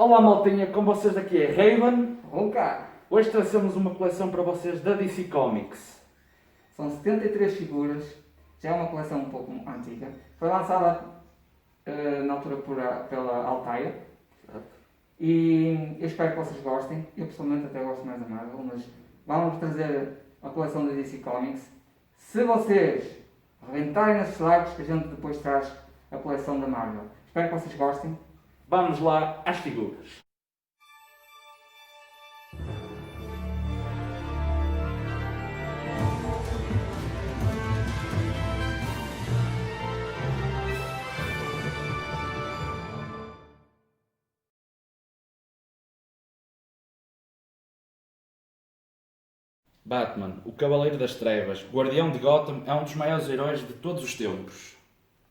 Olá maltinha, com vocês daqui é Raven. Opa! Hoje trazemos uma coleção para vocês da DC Comics. São 73 figuras, já é uma coleção um pouco antiga. Foi lançada na altura pela Altair. E eu espero que vocês gostem. Eu pessoalmente até gosto mais da Marvel, mas vamos trazer a coleção da DC Comics. Se vocês reventarem nesses likes, a gente depois traz a coleção da Marvel. Espero que vocês gostem. Vamos lá às figuras. Batman, o Cavaleiro das Trevas, Guardião de Gotham, é um dos maiores heróis de todos os tempos.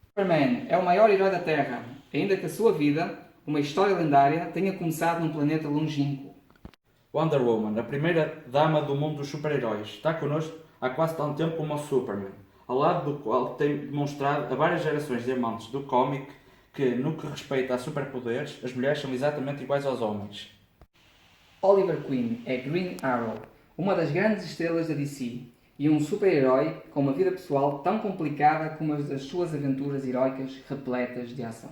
Superman é o maior herói da Terra, ainda que a sua vida, uma história lendária, tenha começado num planeta longínquo. Wonder Woman, a primeira dama do mundo dos super-heróis, está connosco há quase tanto tempo como o Superman, ao lado do qual tem demonstrado a várias gerações de amantes do cómic que, no que respeita a superpoderes, as mulheres são exatamente iguais aos homens. Oliver Queen é Green Arrow, uma das grandes estrelas da DC, e um super-herói com uma vida pessoal tão complicada como as suas aventuras heróicas repletas de ação.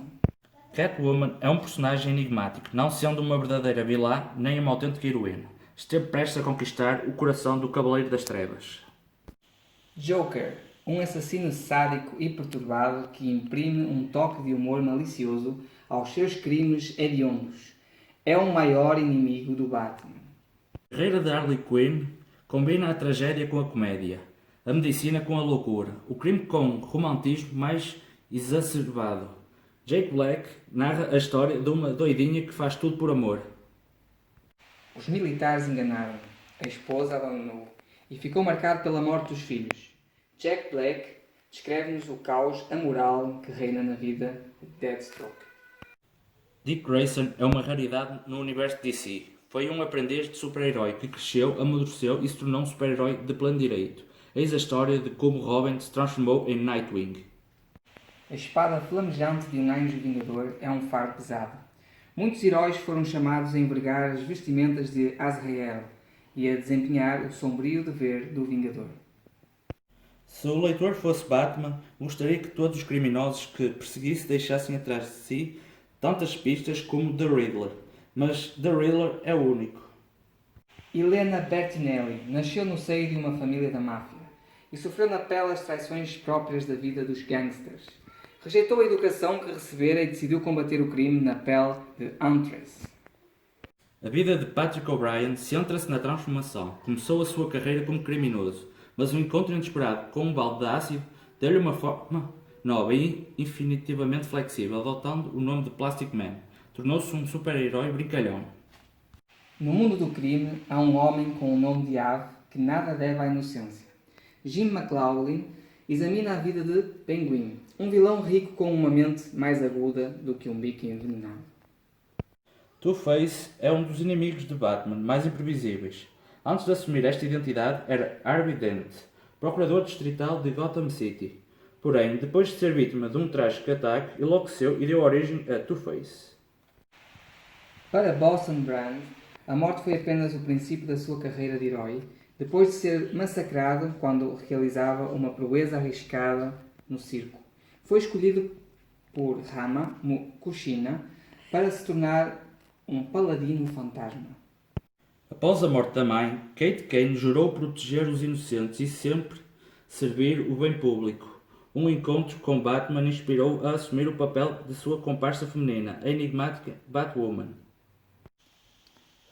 Catwoman é um personagem enigmático, não sendo uma verdadeira vilã nem uma autêntica heroína. Esteve prestes a conquistar o coração do Cavaleiro das Trevas. Joker, um assassino sádico e perturbado que imprime um toque de humor malicioso aos seus crimes hediondos. É o maior inimigo do Batman. A carreira de Harley Quinn combina a tragédia com a comédia, a medicina com a loucura, o crime com o romantismo mais exacerbado. Jack Black narra a história de uma doidinha que faz tudo por amor. Os militares enganaram, a esposa abandonou e ficou marcado pela morte dos filhos. Jack Black descreve-nos o caos amoral que reina na vida de Deathstroke. Dick Grayson é uma raridade no universo DC. Foi um aprendiz de super-herói que cresceu, amadureceu e se tornou um super-herói de pleno direito. Eis a história de como Robin se transformou em Nightwing. A espada flamejante de um anjo vingador é um fardo pesado. Muitos heróis foram chamados a envergar as vestimentas de Azrael e a desempenhar o sombrio dever do Vingador. Se o leitor fosse Batman, gostaria que todos os criminosos que perseguisse deixassem atrás de si tantas pistas como The Riddler. Mas The Riddler é o único. Helena Bertinelli nasceu no seio de uma família da máfia e sofreu na pele as traições próprias da vida dos gangsters. Rejeitou a educação que recebera e decidiu combater o crime na pele de Huntress. A vida de Patrick O'Brien centra-se na transformação. Começou a sua carreira como criminoso, mas um encontro inesperado com um balde de ácido deu-lhe uma forma nova e infinitivamente flexível, adotando o nome de Plastic Man. Tornou-se um super-herói brincalhão. No mundo do crime, há um homem com o nome de ave que nada deve à inocência. Jim McLaughlin examina a vida de Penguin, um vilão rico com uma mente mais aguda do que um bico envenenado. Two-Face é um dos inimigos de Batman mais imprevisíveis. Antes de assumir esta identidade, era Harvey Dent, procurador distrital de Gotham City. Porém, depois de ser vítima de um trágico ataque, enlouqueceu e deu origem a Two-Face. Para Boston Brand, a morte foi apenas o princípio da sua carreira de herói, depois de ser massacrado quando realizava uma proeza arriscada no circo. Foi escolhido por Rama Kushina para se tornar um paladino fantasma. Após a morte da mãe, Kate Kane jurou proteger os inocentes e sempre servir o bem público. Um encontro com Batman inspirou a assumir o papel de sua comparsa feminina, a enigmática Batwoman.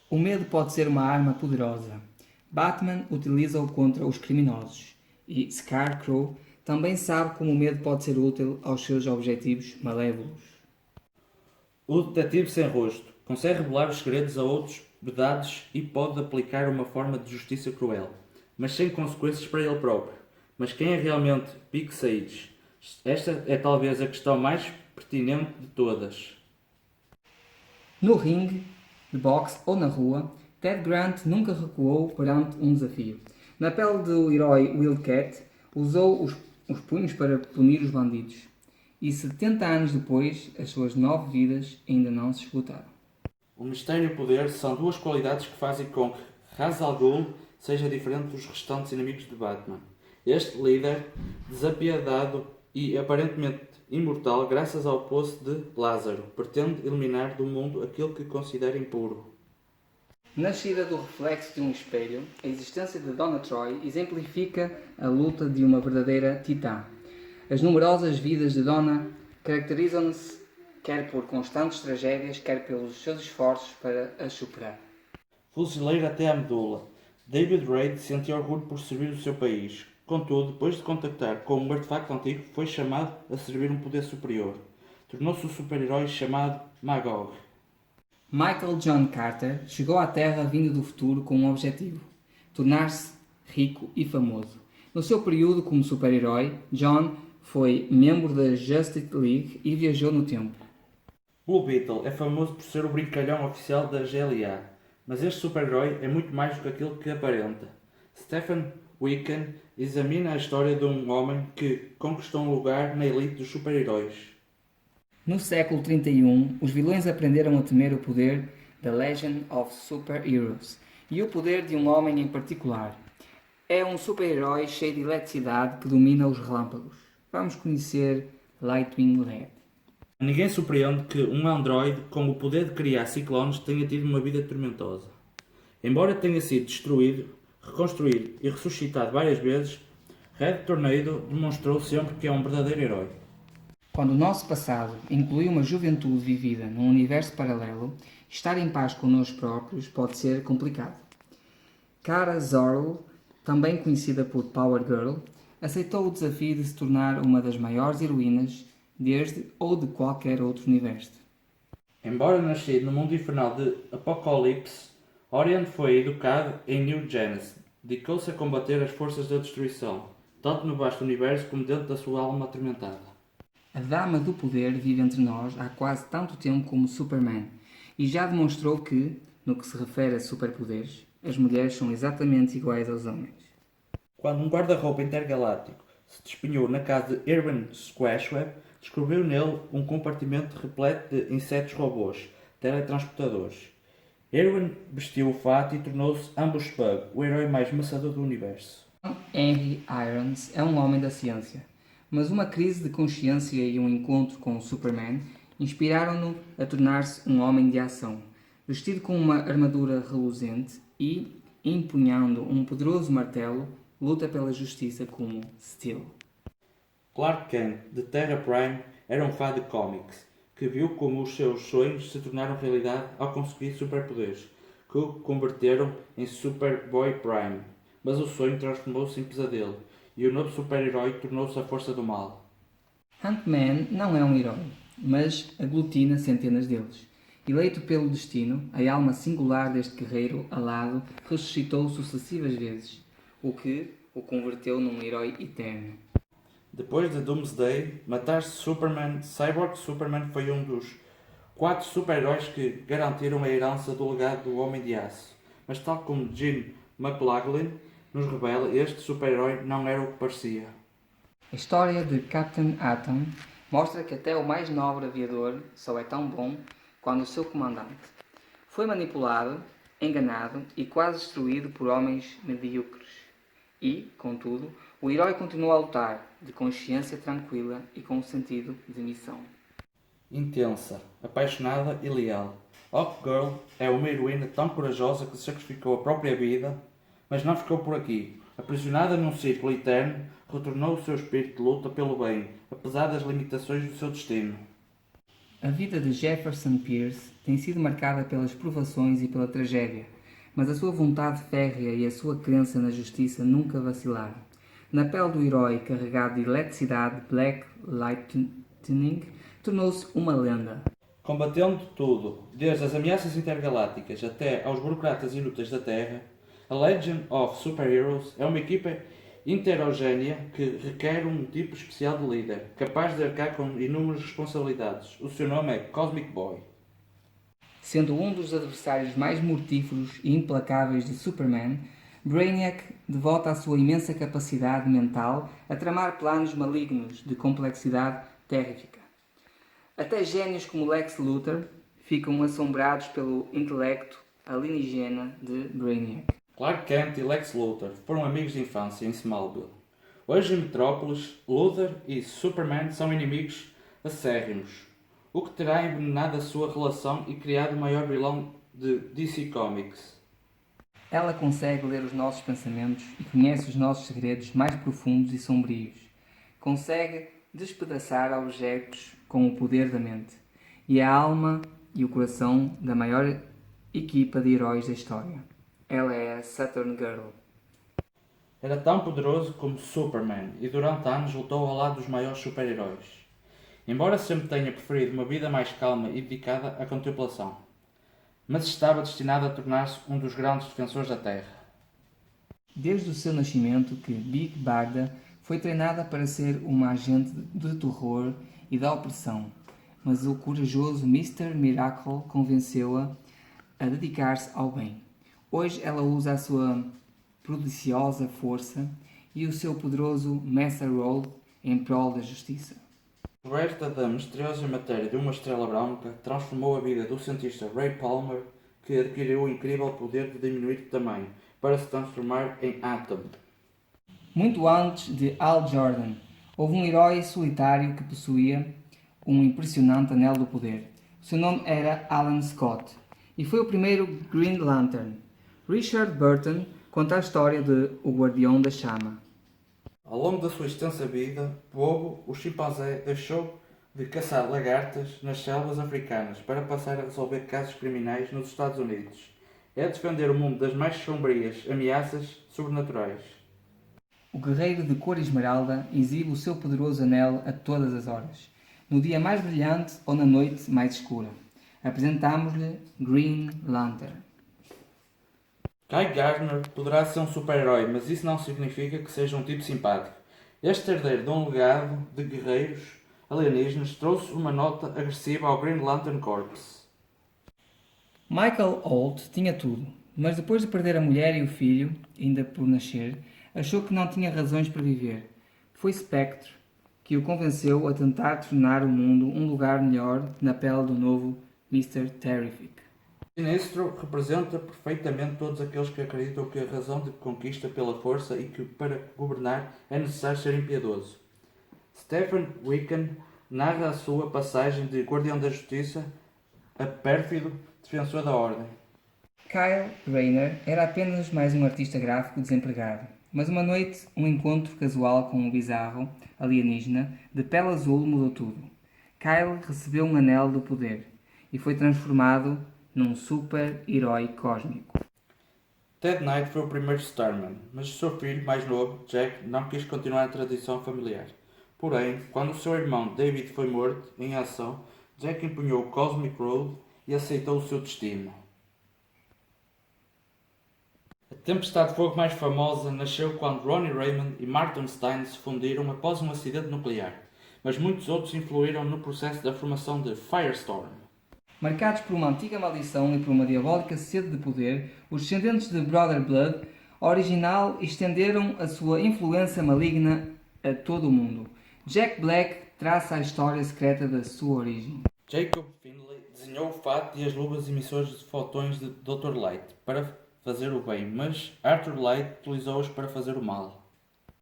O medo pode ser uma arma poderosa. Batman utiliza-o contra os criminosos. E Scarecrow também sabe como o medo pode ser útil aos seus objetivos malévolos. O detetive sem rosto consegue revelar os segredos a outros vedados e pode aplicar uma forma de justiça cruel, mas sem consequências para ele próprio. Mas quem é realmente Big Sage? Esta é talvez a questão mais pertinente de todas. No ringue, de boxe ou na rua, Ted Grant nunca recuou perante um desafio. Na pele do herói Wildcat, usou os punhos para punir os bandidos. E 70 anos depois, as suas 9 vidas ainda não se esgotaram. O mistério e o poder são duas qualidades que fazem com que Ra's al Ghul seja diferente dos restantes inimigos de Batman. Este líder, desapiedado e aparentemente imortal graças ao poço de Lázaro, pretende eliminar do mundo aquilo que considera impuro. Nascida do reflexo de um espelho, a existência de Donna Troy exemplifica a luta de uma verdadeira titã. As numerosas vidas de Donna caracterizam-se quer por constantes tragédias, quer pelos seus esforços para as superar. Fuzileiro até à medula, David Reid sentia orgulho por servir o seu país. Contudo, depois de contactar com um artefacto antigo, foi chamado a servir um poder superior. Tornou-se um super-herói chamado Magog. Michael John Carter chegou à Terra vindo do futuro com um objetivo: tornar-se rico e famoso. No seu período como super-herói, John foi membro da Justice League e viajou no tempo. Blue Beetle é famoso por ser o brincalhão oficial da GLA, mas este super-herói é muito mais do que aquilo que aparenta. Stephen Wiccan examina a história de um homem que conquistou um lugar na elite dos super-heróis. No século 31, os vilões aprenderam a temer o poder da Legion of Super Heroes e o poder de um homem em particular. É um super-herói cheio de eletricidade que domina os relâmpagos. Vamos conhecer Lightwing Lad. Ninguém surpreende que um androide com o poder de criar ciclones tenha tido uma vida tormentosa. Embora tenha sido destruído, reconstruído e ressuscitado várias vezes, Red Tornado demonstrou sempre que é um verdadeiro herói. Quando o nosso passado inclui uma juventude vivida num universo paralelo, estar em paz connosco próprios pode ser complicado. Kara Zor-El, também conhecida por Power Girl, aceitou o desafio de se tornar uma das maiores heroínas desde ou de qualquer outro universo. Embora nascido no mundo infernal de Apocalipse, Orion foi educado em New Genesis. Dedicou-se a combater as forças da destruição, tanto no vasto universo como dentro da sua alma atormentada. A Dama do Poder vive entre nós há quase tanto tempo como Superman e já demonstrou que, no que se refere a superpoderes, as mulheres são exatamente iguais aos homens. Quando um guarda-roupa intergaláctico se despenhou na casa de Irwin Squashweb, descobriu nele um compartimento repleto de insetos robôs, teletransportadores. Irwin vestiu o fato e tornou-se Ambush Bug, o herói mais maçador do universo. Henry Irons é um homem da ciência, mas uma crise de consciência e um encontro com o Superman inspiraram-no a tornar-se um homem de ação, vestido com uma armadura reluzente e, empunhando um poderoso martelo, luta pela justiça como Steel. Clark Kent, de Terra Prime, era um fã de cómics, que viu como os seus sonhos se tornaram realidade ao conseguir superpoderes, que o converteram em Superboy Prime. Mas o sonho transformou-se em pesadelo, e o novo super-herói tornou-se a força do mal. Ant-Man não é um herói, mas aglutina centenas deles. Eleito pelo destino, a alma singular deste guerreiro alado ressuscitou sucessivas vezes, o que o converteu num herói eterno. Depois de Doomsday, matar Superman, Cyborg Superman foi um dos 4 super-heróis que garantiram a herança do legado do Homem de Aço. Mas tal como Jim McLaughlin nos revela, este super-herói não era o que parecia. A história de Captain Atom mostra que até o mais nobre aviador só é tão bom quando o seu comandante foi manipulado, enganado e quase destruído por homens medíocres. E, contudo, o herói continua a lutar, de consciência tranquila e com um sentido de missão. Intensa, apaixonada e leal, Hawkgirl é uma heroína tão corajosa que sacrificou a própria vida, mas não ficou por aqui. Aprisionada num círculo eterno, retornou o seu espírito de luta pelo bem, apesar das limitações do seu destino. A vida de Jefferson Pierce tem sido marcada pelas provações e pela tragédia, mas a sua vontade férrea e a sua crença na justiça nunca vacilaram. Na pele do herói carregado de eletricidade, Black Lightning tornou-se uma lenda. Combatendo tudo, desde as ameaças intergalácticas até aos burocratas inúteis da Terra, a Legion of Super Heroes é uma equipa heterogénea que requer um tipo especial de líder, capaz de arcar com inúmeras responsabilidades. O seu nome é Cosmic Boy. Sendo um dos adversários mais mortíferos e implacáveis de Superman, Brainiac devota a sua imensa capacidade mental a tramar planos malignos de complexidade terrífica. Até gênios como Lex Luthor ficam assombrados pelo intelecto alienígena de Brainiac. Clark Kent e Lex Luthor foram amigos de infância em Smallville. Hoje em Metrópolis, Luthor e Superman são inimigos acérrimos, o que terá envenenado a sua relação e criado o maior vilão de DC Comics. Ela consegue ler os nossos pensamentos e conhece os nossos segredos mais profundos e sombrios. Consegue despedaçar objetos com o poder da mente. E a alma e o coração da maior equipa de heróis da história. Ela é a Saturn Girl. Era tão poderoso como Superman e durante anos lutou ao lado dos maiores super-heróis. Embora sempre tenha preferido uma vida mais calma e dedicada à contemplação, mas estava destinado a tornar-se um dos grandes defensores da Terra. Desde o seu nascimento que Big Barda foi treinada para ser uma agente de terror e da opressão, mas o corajoso Mr. Miracle convenceu-a a dedicar-se ao bem. Hoje ela usa a sua prodigiosa força e o seu poderoso Master Roll em prol da justiça. Coberta da misteriosa matéria de uma estrela branca, transformou a vida do cientista Ray Palmer, que adquiriu o incrível poder de diminuir de tamanho para se transformar em Atom. Muito antes de Hal Jordan, houve um herói solitário que possuía um impressionante anel do poder. O seu nome era Alan Scott e foi o primeiro Green Lantern. Richard Burton conta a história de O Guardião da Chama. Ao longo da sua extensa vida, Bobo, o chimpanzé, deixou de caçar lagartas nas selvas africanas para passar a resolver casos criminais nos Estados Unidos e a defender o mundo das mais sombrias ameaças sobrenaturais. O guerreiro de cor esmeralda exibe o seu poderoso anel a todas as horas, no dia mais brilhante ou na noite mais escura. Apresentamos-lhe Green Lantern. Guy Gardner poderá ser um super-herói, mas isso não significa que seja um tipo simpático. Este herdeiro de um legado de guerreiros alienígenas trouxe uma nota agressiva ao Green Lantern Corps. Michael Holt tinha tudo, mas depois de perder a mulher e o filho, ainda por nascer, achou que não tinha razões para viver. Foi Spectre que o convenceu a tentar tornar o mundo um lugar melhor na pele do novo Mr. Terrific. Sinestro representa perfeitamente todos aqueles que acreditam que a razão de conquista pela força e que para governar é necessário ser impiedoso. Stephen Wiccan narra a sua passagem de Guardião da Justiça a pérfido defensor da ordem. Kyle Rayner era apenas mais um artista gráfico desempregado, mas uma noite, um encontro casual com um bizarro alienígena de pele azul mudou tudo. Kyle recebeu um anel do poder e foi transformado num super-herói cósmico. Ted Knight foi o primeiro Starman, mas o seu filho mais novo, Jack, não quis continuar a tradição familiar. Porém, quando o seu irmão David foi morto em ação, Jack empunhou o Cosmic Road e aceitou o seu destino. A tempestade de fogo mais famosa nasceu quando Ronnie Raymond e Martin Stein se fundiram após um acidente nuclear, mas muitos outros influíram no processo da formação de Firestorm. Marcados por uma antiga maldição e por uma diabólica sede de poder, os descendentes de Brother Blood original estenderam a sua influência maligna a todo o mundo. Jack Black traça a história secreta da sua origem. Jacob Finlay desenhou o fato e as luvas emissoras de fotões de Dr. Light para fazer o bem, mas Arthur Light utilizou-os para fazer o mal.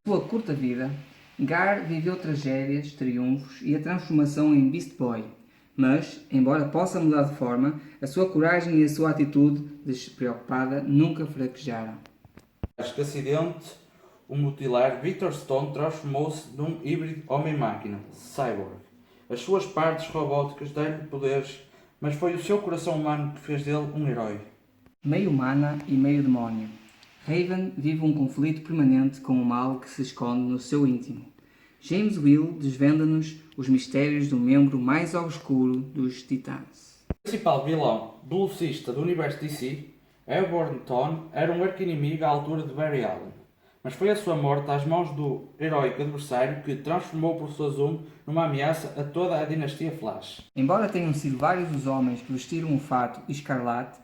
Sua curta vida, Gar viveu tragédias, triunfos e a transformação em Beast Boy. Mas, embora possa mudar de forma, a sua coragem e a sua atitude despreocupada nunca fraquejaram. Acho que acidente, o mutilar Victor Stone transformou-se num híbrido homem-máquina, cyborg. As suas partes robóticas deram-lhe poderes, mas foi o seu coração humano que fez dele um herói. Meio humana e meio demónio, Raven vive um conflito permanente com o mal que se esconde no seu íntimo. James Will desvenda-nos os mistérios do membro mais obscuro dos Titãs. O principal vilão velocista do universo DC, Airborne Tone, era um arqui-inimigo à altura de Barry Allen, mas foi a sua morte às mãos do heróico adversário que transformou o Professor Zoom numa ameaça a toda a dinastia Flash. Embora tenham sido vários os homens que vestiram o fato escarlate,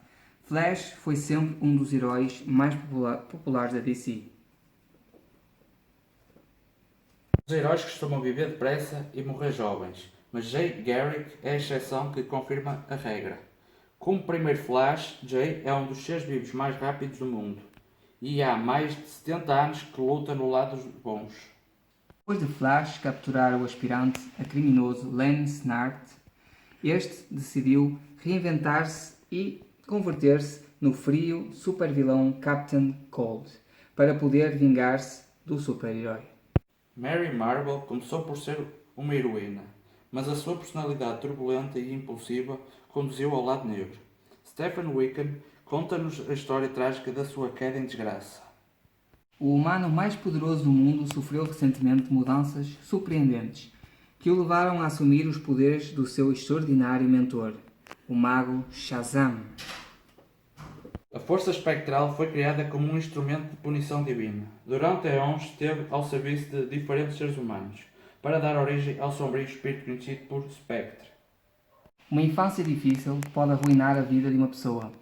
Flash foi sempre um dos heróis mais populares da DC. Os heróis costumam viver depressa e morrer jovens, mas Jay Garrick é a exceção que confirma a regra. Como primeiro Flash, Jay é um dos seres vivos mais rápidos do mundo e há mais de 70 anos que luta no lado dos bons. Depois de Flash capturar o aspirante a criminoso Len Snart, este decidiu reinventar-se e converter-se no frio supervilão Captain Cold para poder vingar-se do super-herói. Mary Marvel começou por ser uma heroína, mas a sua personalidade turbulenta e impulsiva conduziu ao lado negro. Stephen Wickham conta-nos a história trágica da sua queda em desgraça. O humano mais poderoso do mundo sofreu recentemente mudanças surpreendentes que o levaram a assumir os poderes do seu extraordinário mentor, o mago Shazam. A força espectral foi criada como um instrumento de punição divina. Durante anos esteve ao serviço de diferentes seres humanos, para dar origem ao sombrio espírito conhecido por Spectre. Uma infância difícil pode arruinar a vida de uma pessoa,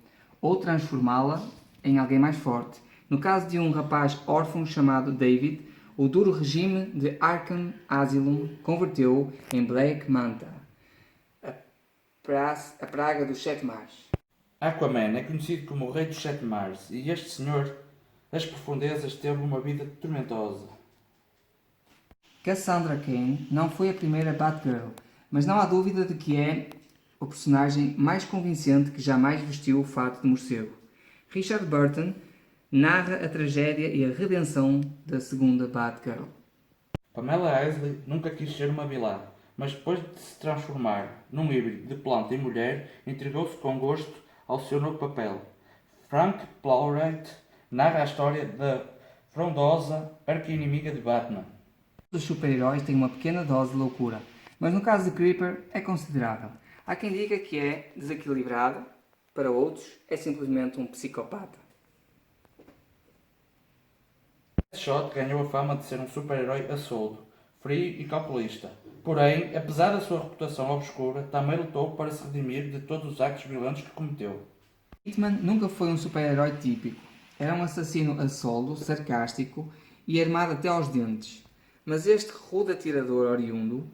ou transformá-la em alguém mais forte. No caso de um rapaz órfão chamado David, o duro regime de Arkham Asylum converteu-o em Black Manta, a praga dos Sete Mares. Aquaman é conhecido como o Rei dos Sete Mares e este senhor das profundezas teve uma vida tormentosa. Cassandra Cain não foi a primeira Batgirl, mas não há dúvida de que é o personagem mais convincente que jamais vestiu o fato de morcego. Richard Burton narra a tragédia e a redenção da segunda Batgirl. Pamela Isley nunca quis ser uma vilã, mas depois de se transformar num híbrido de planta e mulher, entregou-se com gosto ao seu novo papel. Frank Plowright narra a história da frondosa arqui-inimiga de Batman. Os super-heróis têm uma pequena dose de loucura, mas no caso de Creeper é considerável. Há quem diga que é desequilibrado, para outros é simplesmente um psicopata. Deadshot ganhou a fama de ser um super-herói a soldo, frio e calculista. Porém, apesar da sua reputação obscura, também lutou para se redimir de todos os actos violentos que cometeu. Hitman nunca foi um super-herói típico. Era um assassino a soldo, sarcástico e armado até aos dentes. Mas este rude atirador oriundo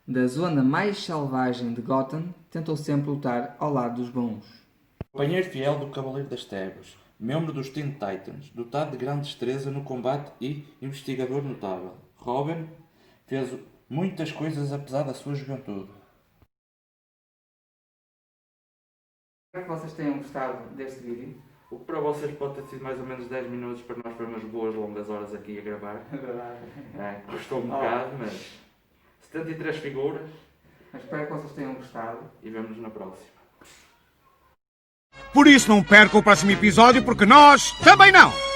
da zona mais selvagem de Gotham tentou sempre lutar ao lado dos bons. Companheiro fiel do Cavaleiro das Trevas, membro dos Teen Titans, dotado de grande destreza no combate e investigador notável, Robin fez muitas coisas apesar da sua juventude. Espero que vocês tenham gostado deste vídeo. O que para vocês pode ter sido mais ou menos 10 minutos, para nós foi umas boas longas horas aqui a gravar. É verdade. Custou um bocado, mas 73 figuras. Mas espero que vocês tenham gostado. E vemo-nos na próxima. Por isso não perca o próximo episódio, porque nós também não!